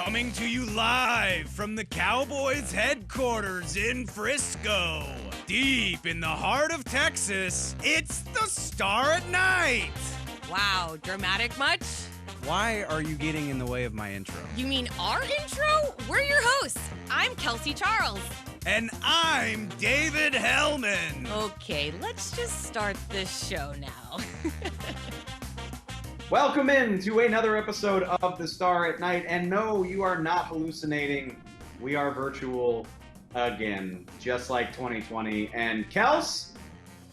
Coming to you live from the Cowboys headquarters in Frisco. Deep in the heart of Texas, it's the Star at Night. Wow, dramatic much? Why are you getting in the way of my intro? You mean our intro? We're your hosts. I'm Kelsey Charles. And I'm David Hellman. Okay, let's just start this show now. Welcome in to another episode of The Star at Night. And no, you are not hallucinating. We are virtual again, just like 2020. And Kels,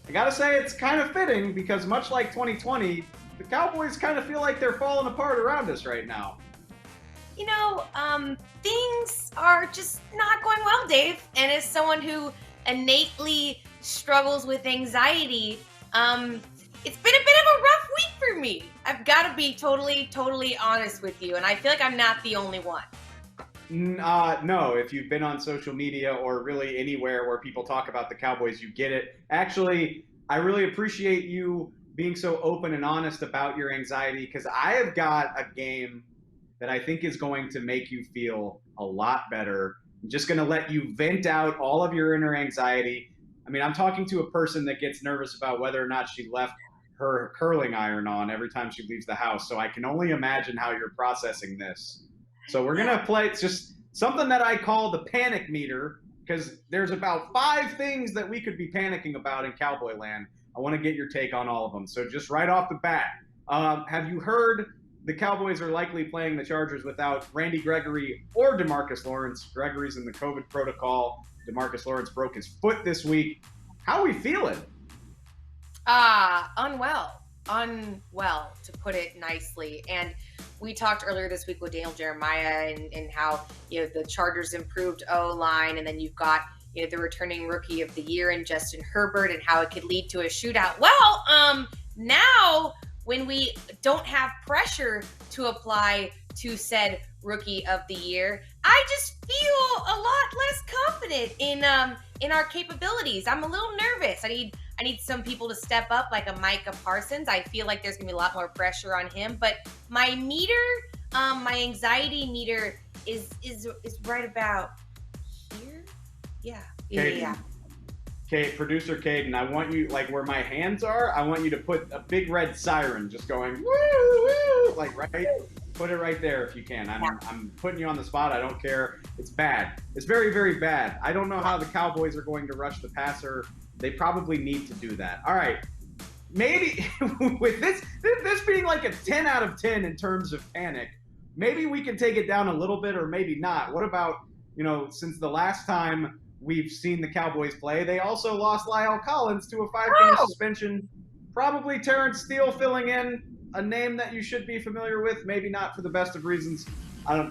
I gotta say it's kind of fitting because much like 2020, the Cowboys kind of feel like they're falling apart around us right now. You know, things are just not going well, Dave. And as someone who innately struggles with anxiety, it's been a bit of a rough week for me. I've got to be totally honest with you. And I feel like I'm not the only one. No, if you've been on social media or really anywhere where people talk about the Cowboys, you get it. Actually, I really appreciate you being so open and honest about your anxiety because I have got a game that I think is going to make you feel a lot better. I'm just going to let you vent out all of your inner anxiety. I mean, I'm talking to a person that gets nervous about whether or not she left her curling iron on every time she leaves the house. So I can only imagine how you're processing this. So we're going to play, it's just something that I call the panic meter because there's about 5 things that we could be panicking about in Cowboy Land. I want to get your take on all of them. So just right off the bat, have you heard the Cowboys are likely playing the Chargers without Randy Gregory or DeMarcus Lawrence? Gregory's in the COVID protocol. DeMarcus Lawrence broke his foot this week. How are we feeling? Unwell, to put it nicely. And we talked earlier this week with Daniel Jeremiah and how, you know, the Chargers improved O-line, and then you've got, you know, the returning rookie of the year in Justin Herbert and how it could lead to a shootout. Well, now when we don't have pressure to apply to said rookie of the year, I just feel a lot less confident in our capabilities. I'm a little nervous. I need some people to step up, like a Micah Parsons. I feel like there's gonna be a lot more pressure on him. But my meter, my anxiety meter is right about here. Yeah. Okay, producer Caden, I want you, like where my hands are, I want you to put a big red siren just going, woo, woo, like right, put it right there if you can. I'm putting you on the spot. I don't care. It's bad. It's very, very bad. I don't know how the Cowboys are going to rush the passer. They probably need to do that. All right, maybe with this being like a 10 out of 10 in terms of panic, maybe we can take it down a little bit or maybe not. What about, you know, since the last time we've seen the Cowboys play, they also lost Lyle Collins to a 5-game suspension. Probably Terrence Steele filling in, a name that you should be familiar with, maybe not for the best of reasons.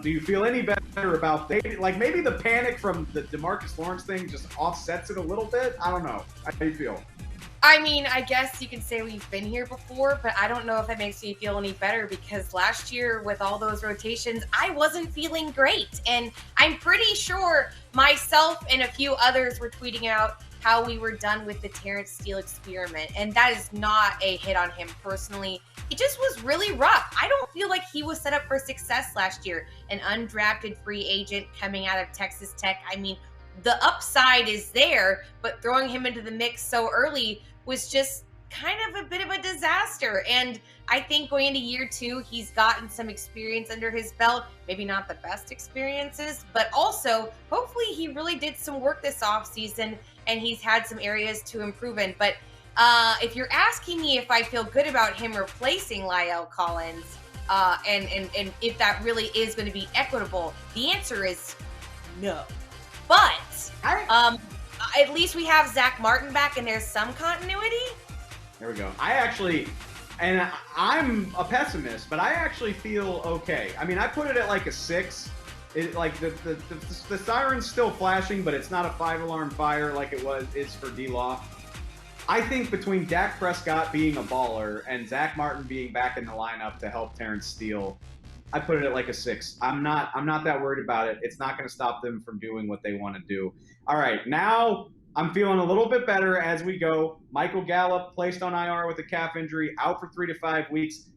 Do you feel any better about that? Like maybe the panic from the DeMarcus Lawrence thing just offsets it a little bit? I don't know. How do you feel? I mean, I guess you could say we've been here before, but I don't know if that makes me feel any better because last year with all those rotations, I wasn't feeling great. And I'm pretty sure myself and a few others were tweeting out how we were done with the Terrence Steele experiment. And that is not a hit on him personally. It just was really rough. I don't feel like he was set up for success last year. An undrafted free agent coming out of Texas Tech. I mean, the upside is there, but throwing him into the mix so early was just kind of a bit of a disaster. And I think going into year 2, he's gotten some experience under his belt, maybe not the best experiences, but also hopefully he really did some work this offseason and he's had some areas to improve in. But if you're asking me if I feel good about him replacing Lyle Collins and if that really is going to be equitable, the answer is no. But at least we have Zach Martin back and there's some continuity. There we go. I'm a pessimist, but I actually feel okay. I mean, I put it at like a 6. Like the siren's still flashing, but it's not a 5-alarm fire like is for D-Law. I think between Dak Prescott being a baller and Zach Martin being back in the lineup to help Terrence Steele, I put it at like a 6. I'm not that worried about it. It's not going to stop them from doing what they want to do. All right, now I'm feeling a little bit better as we go. Michael Gallup placed on IR with a calf injury, out for 3 to 5 weeks.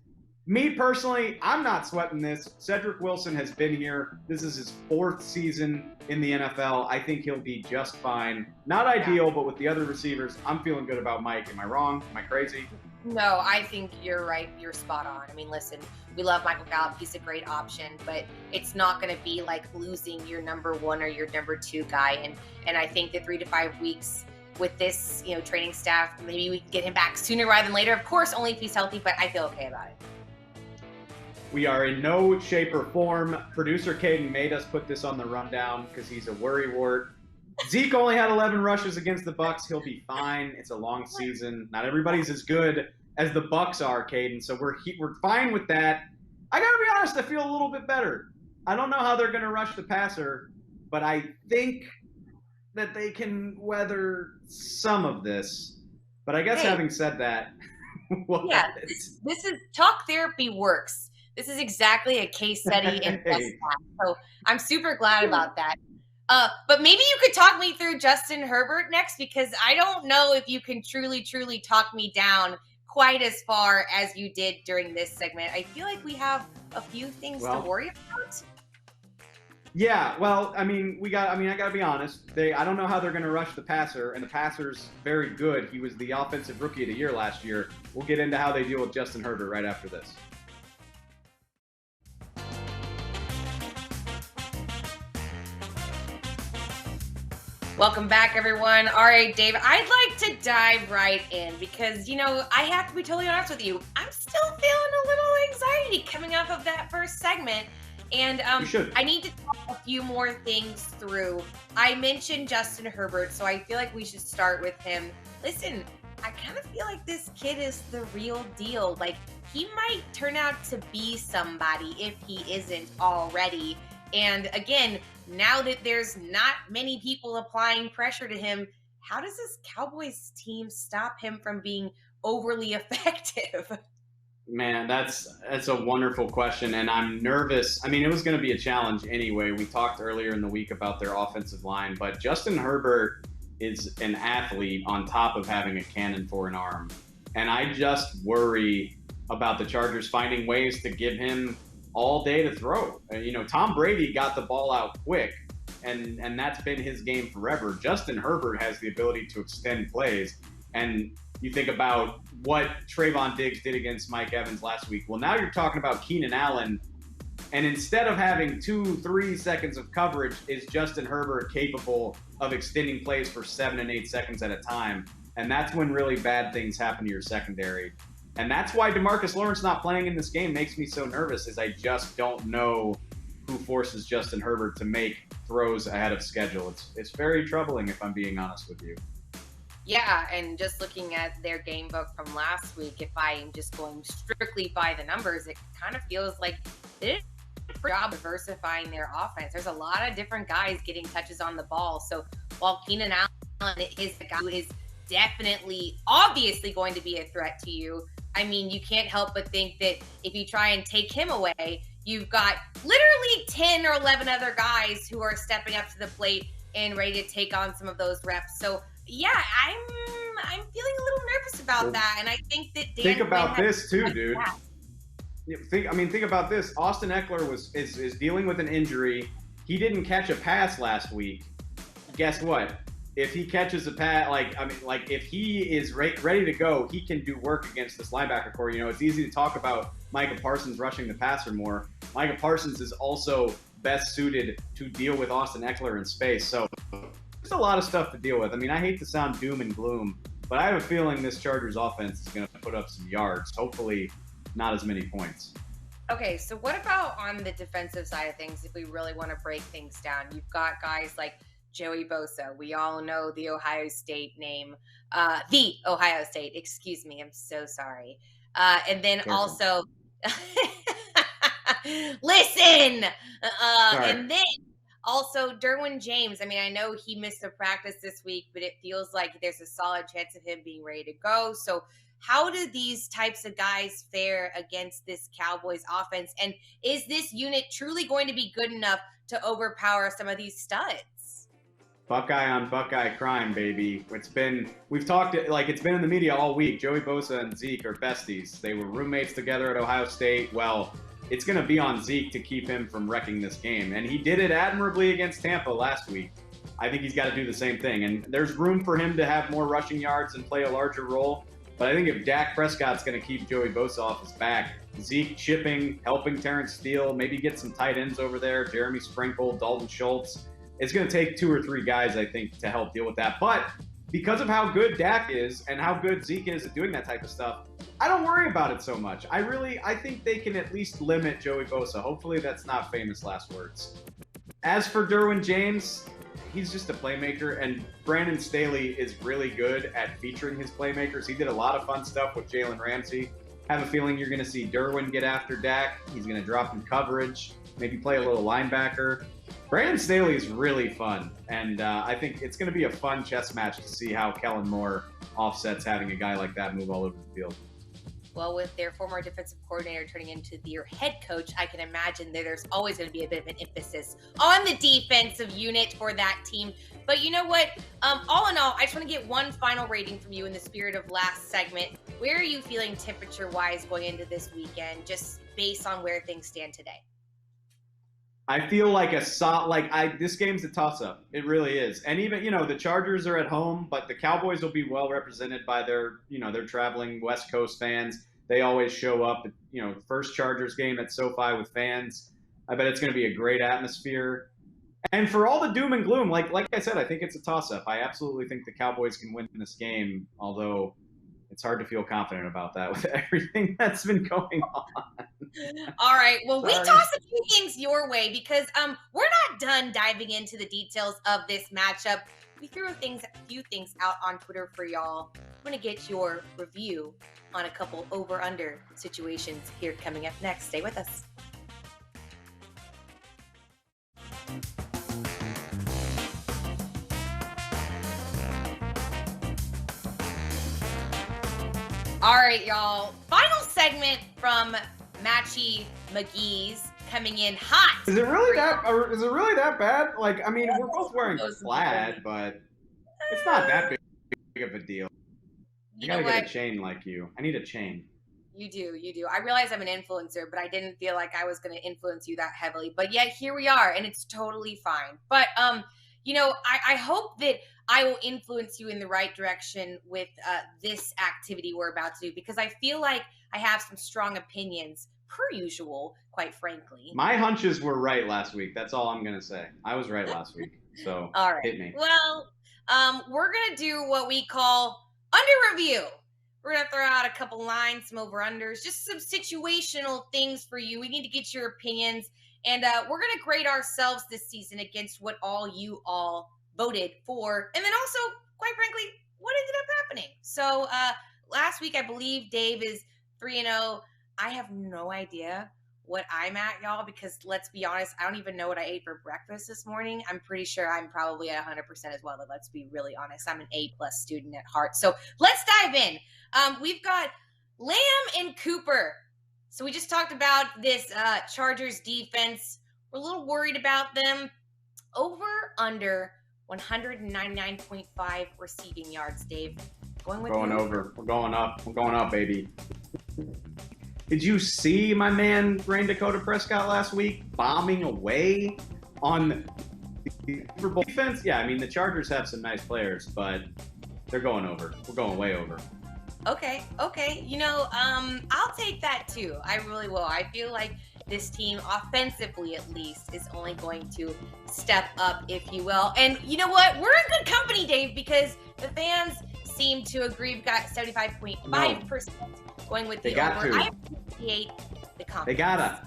Me personally, I'm not sweating this. Cedric Wilson has been here. This is his 4th season in the NFL. I think he'll be just fine. Not ideal, but with the other receivers, I'm feeling good about Mike. Am I wrong? Am I crazy? No, I think you're right. You're spot on. I mean, listen, we love Michael Gallup. He's a great option, but it's not going to be like losing your number 1 or your number 2 guy. And I think the 3 to 5 weeks with this, training staff, maybe we can get him back sooner rather than later. Of course, only if he's healthy, but I feel okay about it. We are in no shape or form. Producer Caden made us put this on the rundown because he's a worrywart. Zeke only had 11 rushes against the Bucs. He'll be fine. It's a long season. Not everybody's as good as the Bucs are, Caden. So we're fine with that. I gotta be honest. I feel a little bit better. I don't know how they're gonna rush the passer, but I think that they can weather some of this. But I guess having said that, this is talk therapy works. This is exactly a case study in best class. So I'm super glad about that. But maybe you could talk me through Justin Herbert next, because I don't know if you can truly talk me down quite as far as you did during this segment. I feel like we have a few things to worry about. Yeah, well, I gotta be honest. I don't know how they're gonna rush the passer, and the passer's very good. He was the offensive rookie of the year last year. We'll get into how they deal with Justin Herbert right after this. Welcome back, everyone. All right, Dave, I'd like to dive right in because, I have to be totally honest with you. I'm still feeling a little anxiety coming off of that first segment. And I need to talk a few more things through. I mentioned Justin Herbert, so I feel like we should start with him. Listen, I kind of feel like this kid is the real deal. Like, he might turn out to be somebody if he isn't already. And again, now that there's not many people applying pressure to him, how does this Cowboys team stop him from being overly effective? Man, that's a wonderful question, and I'm nervous. I mean, it was going to be a challenge anyway. We talked earlier in the week about their offensive line, but Justin Herbert is an athlete on top of having a cannon for an arm. And I just worry about the Chargers finding ways to give him all day to throw. Tom Brady got the ball out quick, and that's been his game forever. Justin Herbert has the ability to extend plays, and you think about what Trayvon Diggs did against Mike Evans last week. Well, now you're talking about Keenan Allen, and instead of having 2-3 seconds of coverage, is Justin Herbert capable of extending plays for 7 and 8 seconds at a time? And that's when really bad things happen to your secondary. And that's why DeMarcus Lawrence not playing in this game makes me so nervous, is I just don't know who forces Justin Herbert to make throws ahead of schedule. It's very troubling, if I'm being honest with you. Yeah, and just looking at their game book from last week, if I'm just going strictly by the numbers, it kind of feels like they did a good job diversifying their offense. There's a lot of different guys getting touches on the ball. So while Keenan Allen is the guy who is definitely, obviously going to be a threat to you, I mean, you can't help but think that if you try and take him away, you've got literally 10 or 11 other guys who are stepping up to the plate and ready to take on some of those reps. So yeah, I'm feeling a little nervous about that, and I think that Dan think about this too, dude. Think about this. Austin Eckler is dealing with an injury. He didn't catch a pass last week. Guess what? If he catches a pass, if he is ready to go, he can do work against this linebacker core. It's easy to talk about Micah Parsons rushing the passer more. Micah Parsons is also best suited to deal with Austin Eckler in space. So there's a lot of stuff to deal with. I mean, I hate to sound doom and gloom, but I have a feeling this Chargers offense is going to put up some yards. Hopefully not as many points. Okay, so what about on the defensive side of things, if we really want to break things down? You've got guys like Joey Bosa. We all know the Ohio State name. The Ohio State, excuse me. I'm so sorry. And then also, listen! And then also Derwin James. I mean, I know he missed a practice this week, but it feels like there's a solid chance of him being ready to go. So how do these types of guys fare against this Cowboys offense? And is this unit truly going to be good enough to overpower some of these studs? Buckeye on Buckeye crime, baby. We've talked, like, it's been in the media all week. Joey Bosa and Zeke are besties. They were roommates together at Ohio State. Well, it's going to be on Zeke to keep him from wrecking this game. And he did it admirably against Tampa last week. I think he's got to do the same thing. And there's room for him to have more rushing yards and play a larger role. But I think if Dak Prescott's going to keep Joey Bosa off his back, Zeke chipping, helping Terrence Steele, maybe get some tight ends over there, Jeremy Sprinkle, Dalton Schultz. It's going to take 2 or 3 guys, I think, to help deal with that. But because of how good Dak is and how good Zeke is at doing that type of stuff, I don't worry about it so much. I think they can at least limit Joey Bosa. Hopefully that's not famous last words. As for Derwin James, he's just a playmaker, and Brandon Staley is really good at featuring his playmakers. He did a lot of fun stuff with Jalen Ramsey. Have a feeling you're going to see Derwin get after Dak. He's going to drop in coverage, maybe play a little linebacker. Brandon Staley is really fun, and I think it's going to be a fun chess match to see how Kellen Moore offsets having a guy like that move all over the field. Well, with their former defensive coordinator turning into their head coach, I can imagine that there's always going to be a bit of an emphasis on the defensive unit for that team. But you know what? All in all, I just want to get one final rating from you in the spirit of last segment. Where are you feeling temperature-wise going into this weekend, just based on where things stand today? I feel like this game's a toss-up. It really is. And even, the Chargers are at home, but the Cowboys will be well represented by their traveling West Coast fans. They always show up, first Chargers game at SoFi with fans. I bet it's going to be a great atmosphere. And for all the doom and gloom, like I said, I think it's a toss-up. I absolutely think the Cowboys can win this game, although it's hard to feel confident about that with everything that's been going on. All right. Well, we toss a few things your way because we're not done diving into the details of this matchup. We threw a few things out on Twitter for y'all. I'm going to get your review on a couple over-under situations here coming up next. Stay with us. All right, y'all. Final segment from Matchy McGee's coming in hot. Is it really that bad? Like, I mean, we're both wearing plaid, but it's not that big of a deal. I gotta get a chain like you. I need a chain. You do. I realize I'm an influencer, but I didn't feel like I was going to influence you that heavily. But yet here we are, and it's totally fine. But I hope that I will influence you in the right direction with this activity we're about to do, because I feel like I have some strong opinions, per usual, quite frankly. My hunches were right last week. That's all I'm going to say. I was right last week. So all right. Hit me. Well, we're going to do what we call under review. We're going to throw out a couple lines, some over-unders, just some situational things for you. We need to get your opinions. And we're going to grade ourselves this season against what you all voted for. And then also, quite frankly, what ended up happening. So last week, I believe Dave is 3-0. I have no idea what I'm at, y'all, because let's be honest, I don't even know what I ate for breakfast this morning. I'm pretty sure I'm probably at 100% as well, but let's be really honest. I'm an A+ student at heart. So let's dive in. We've got Lamb and Cooper. So we just talked about this Chargers defense. We're a little worried about them. Over, under 199.5 receiving yards, Dave. Going over. We're going up. We're going up, baby. Did you see my man, Rain Dakota Prescott, last week bombing away on the Super Bowl defense? Yeah, I mean, the Chargers have some nice players, but they're going over. We're going way over. Okay. I'll take that too. I really will. I feel like this team, offensively at least, is only going to step up, if you will. And you know what? We're in good company, Dave, because the fans seem to agree. We've got 75.5% going with the over. I appreciate the confidence.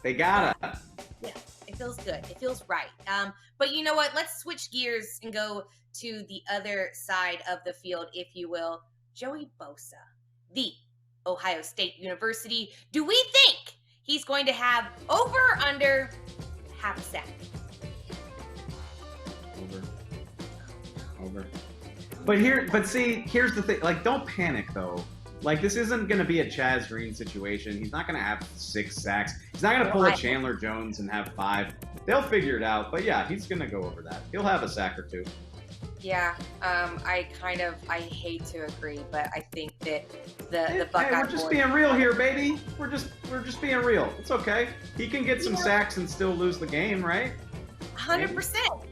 They gotta. Yeah, it feels good. It feels right. But you know what? Let's switch gears and go to the other side of the field, if you will. Joey Bosa, the Ohio State University. Do we think he's going to have over or under half a sack? Over. But here's the thing. Like, don't panic though. Like, this isn't going to be a Chaz Green situation. He's not going to have 6 sacks. He's not going to pull a Chandler Jones and have 5. They'll figure it out. But, yeah, he's going to go over that. He'll have a sack or 2. Yeah, I hate to agree, but I think that the Buckeye Hey, we're just being real here, baby. We're just being real. It's okay. He can get some sacks and still lose the game, right? 100%.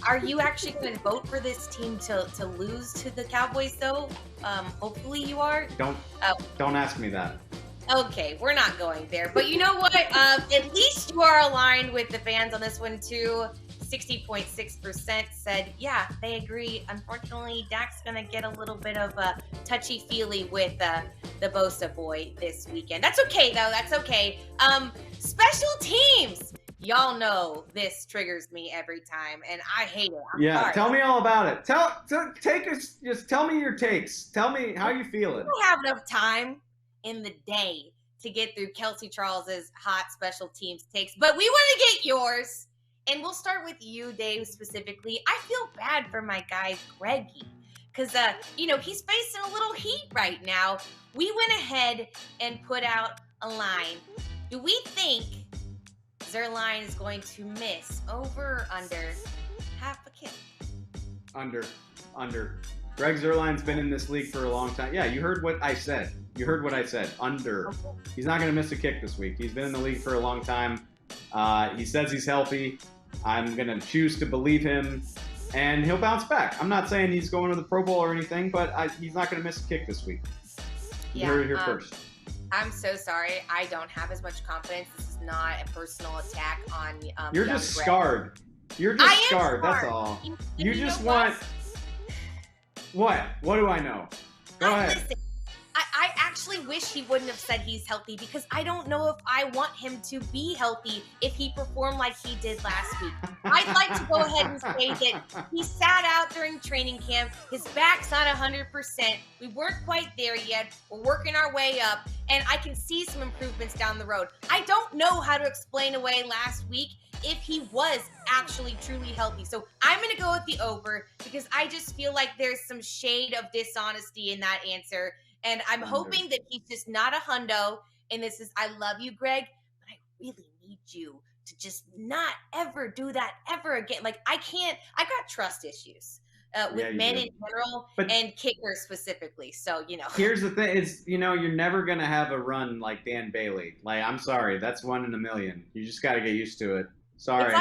Are you actually going to vote for this team to lose to the Cowboys, though? Hopefully you are. Don't ask me that. Okay, we're not going there. But you know what? At least you are aligned with the fans on this one, too. 60.6% said, yeah, they agree. Unfortunately, Dak's going to get a little bit of a touchy-feely with the Bosa boy this weekend. That's okay, though. That's okay. Special teams. Y'all know this triggers me every time, and I hate it. I'm sorry. Tell me all about it. Just tell me your takes. Tell me how you feeling. We don't have enough time in the day to get through Kelsey Charles's hot special teams takes, but we want to get yours. And we'll start with you, Dave, specifically. I feel bad for my guy, Greggy, because, he's facing a little heat right now. We went ahead and put out a line. Do we think Zerline is going to miss over or under half a kick? Under. Greg Zerline's been in this league for a long time. Yeah, you heard what I said. Under. Okay. He's not going to miss a kick this week. He's been in the league for a long time. He says he's healthy. I'm going to choose to believe him, and he'll bounce back. I'm not saying he's going to the Pro Bowl or anything, but he's not going to miss a kick this week. You heard it here first. I'm so sorry. I don't have as much confidence. This is not a personal attack on You're just scarred. You're just scarred. That's all. You just want... What? What do I know? Go ahead. Listen, I actually wish he wouldn't have said he's healthy, because I don't know if I want him to be healthy if he performed like he did last week. I'd like to go ahead and say that he sat out during training camp. His back's not 100%. We weren't quite there yet. We're working our way up, and I can see some improvements down the road. I don't know how to explain away last week if he was actually truly healthy. So I'm going to go with the over, because I just feel like there's some shade of dishonesty in that answer. And I'm hoping that he's just not a hundo. And this is, I love you, Greg, but I really need you to just not ever do that ever again. Like, I got trust issues with men in general, and kickers specifically. So, Here's the thing is, you're never going to have a run like Dan Bailey. Like, I'm sorry. That's 1 in a million. You just got to get used to it. Sorry.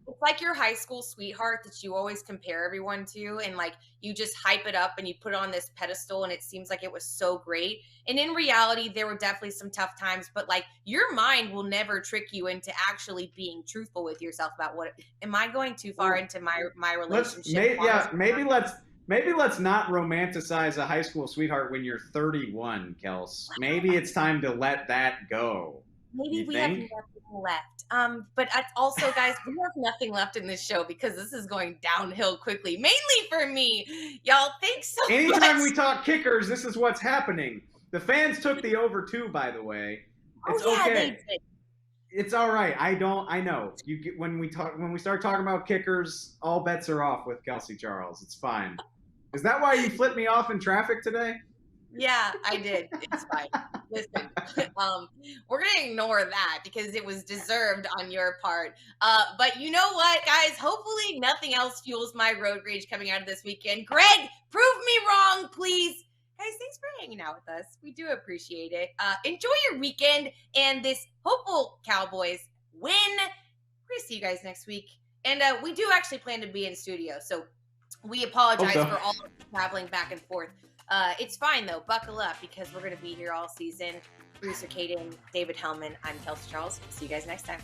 It's like your high school sweetheart that you always compare everyone to, and like you just hype it up and you put it on this pedestal, and it seems like it was so great. And in reality, there were definitely some tough times, but like your mind will never trick you into actually being truthful with yourself about what. Am I going too far into my relationship? Maybe let's not romanticize a high school sweetheart when you're 31, Kels. Maybe it's time to let that go. Maybe we have nothing left. But also, guys, we have nothing left in this show because this is going downhill quickly, mainly for me. Y'all, thanks so much. Anytime we talk kickers, this is what's happening. The fans took the over too, by the way. It's okay. They did. It's all right. I know. When we start talking about kickers, all bets are off with Kelsey Charles. It's fine. Is that why you flipped me off in traffic today? Yeah, I did. It's fine. Listen, we're going to ignore that because it was deserved on your part. But you know what, guys? Hopefully nothing else fuels my road rage coming out of this weekend. Greg, prove me wrong, please. Guys, thanks for hanging out with us. We do appreciate it. Enjoy your weekend and this hopeful Cowboys win. We're going to see you guys next week. And we do actually plan to be in studio, so we apologize for all of the traveling back and forth. It's fine, though. Buckle up, because we're going to be here all season. Bruce Caden, David Hellman, I'm Kelsey Charles. See you guys next time.